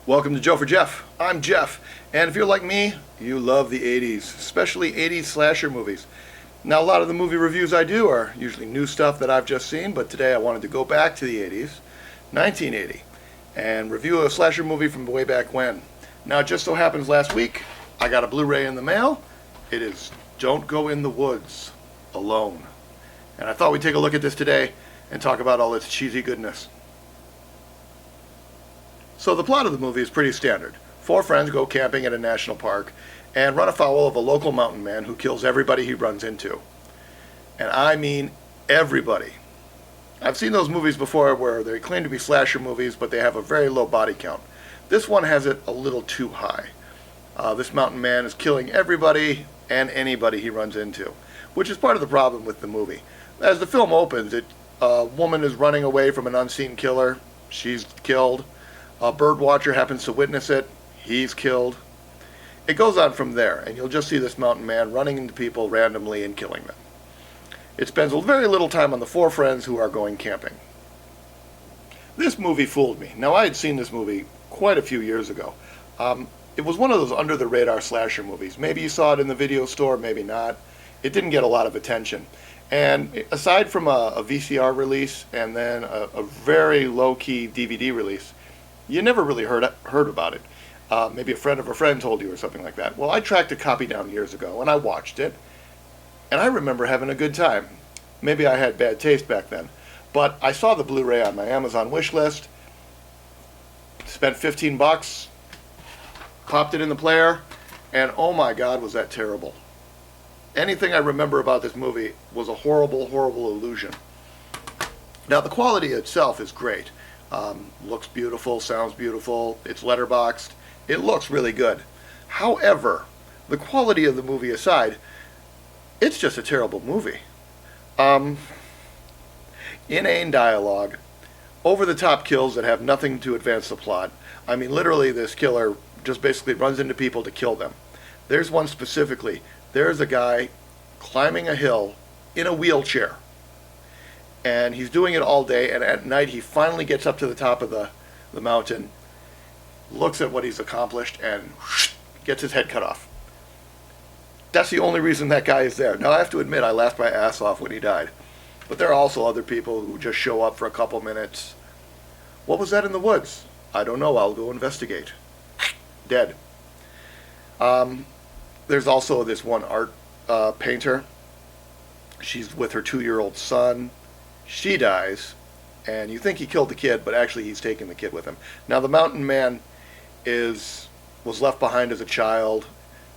Welcome to JoferJeff. I'm Jeff, and if you're like me, you love the 80s, especially 80s slasher movies. Now, a lot of the movie reviews I do are usually new stuff that I've just seen, but today I wanted to go back to the 80s, 1980, and review a slasher movie from way back when. Now, it just so happens last week, I got a Blu-ray in the mail. It is Don't Go in the Woods Alone. And I thought we'd take a look at this today and talk about all its cheesy goodness. So the plot of the movie is pretty standard. Four friends go camping at a national park and run afoul of a local mountain man who kills everybody he runs into. And I mean everybody. I've seen those movies before where they claim to be slasher movies, but they have a very low body count. This one has it a little too high. This mountain man is killing everybody and anybody he runs into, which is part of the problem with the movie. As the film opens, a woman is running away from an unseen killer. She's killed. A bird watcher happens to witness it. He's killed. It goes on from there, and you'll just see this mountain man running into people randomly and killing them. It spends very little time on the four friends who are going camping. This movie fooled me. Now, I had seen this movie quite a few years ago. It was one of those under-the-radar slasher movies. Maybe you saw it in the video store, maybe not. It didn't get a lot of attention. And aside from a VCR release and then a very low-key DVD release, you never really heard about it. Maybe a friend of a friend told you or something like that. Well, I tracked a copy down years ago, and I watched it, and I remember having a good time. Maybe I had bad taste back then, but I saw the Blu-ray on my Amazon wish list, spent $15, popped it in the player, and oh my God, was that terrible. Anything I remember about this movie was a horrible, horrible illusion. Now, the quality itself is great. Looks beautiful, sounds beautiful, it's letterboxed. It looks really good. However, the quality of the movie aside, it's just a terrible movie. Inane dialogue, over-the-top kills that have nothing to advance the plot. I mean, literally, this killer just basically runs into people to kill them. There's one specifically. There's a guy climbing a hill in a wheelchair. And he's doing it all day, and at night he finally gets up to the top of the mountain, looks at what he's accomplished, and gets his head cut off. That's the only reason that guy is there. Now, I have to admit, I laughed my ass off when he died. But there are also other people who just show up for a couple minutes. What was that in the woods? I don't know. I'll go investigate. Dead. There's also this one art painter. She's with her 2-year-old son. She dies, and you think he killed the kid, but actually he's taking the kid with him. Now, the mountain man was left behind as a child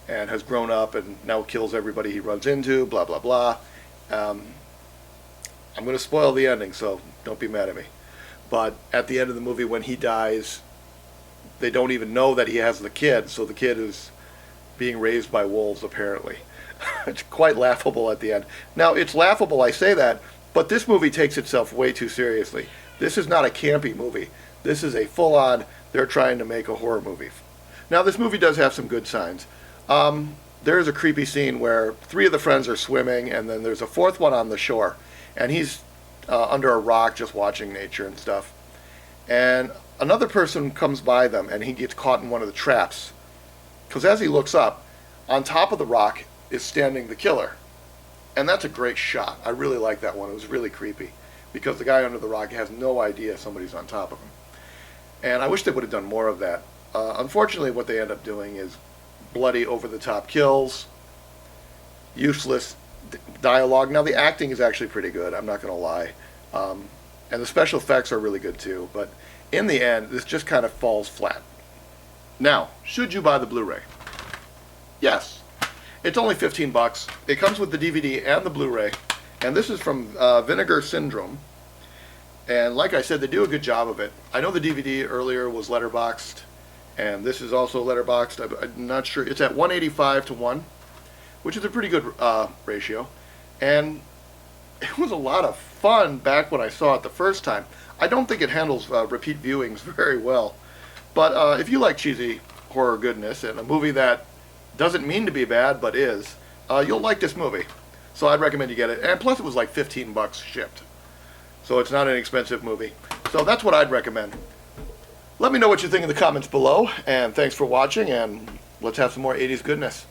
and has grown up and now kills everybody he runs into, blah, blah, blah. I'm going to spoil the ending, so don't be mad at me. But at the end of the movie, when he dies, they don't even know that he has the kid, so the kid is being raised by wolves, apparently. It's quite laughable at the end. Now, it's laughable, I say that, but this movie takes itself way too seriously. This is not a campy movie. This is a full-on, they're trying to make a horror movie. Now, this movie does have some good signs. There is a creepy scene where 3 of the friends are swimming, and then there's a 4th one on the shore. And he's under a rock just watching nature and stuff. And another person comes by them, and he gets caught in one of the traps. Because as he looks up, on top of the rock is standing the killer. And that's a great shot. I really like that one. It was really creepy because the guy under the rock has no idea somebody's on top of him. And I wish they would have done more of that. Unfortunately, what they end up doing is bloody, over-the-top kills, useless dialogue. Now, the acting is actually pretty good. I'm not going to lie. And the special effects are really good, too. But in the end, this just kind of falls flat. Now, should you buy the Blu-ray? Yes. It's only $15. It comes with the DVD and the Blu-ray, and this is from Vinegar Syndrome. And like I said, they do a good job of it. I know the DVD earlier was letterboxed, and this is also letterboxed. I'm not sure. It's at 185:1, which is a pretty good ratio. And it was a lot of fun back when I saw it the first time. I don't think it handles repeat viewings very well. But if you like cheesy horror goodness and a movie that doesn't mean to be bad, but is, you'll like this movie. So I'd recommend you get it. And plus it was like $15 shipped. So it's not an expensive movie. So that's what I'd recommend. Let me know what you think in the comments below, and thanks for watching, and let's have some more 80s goodness.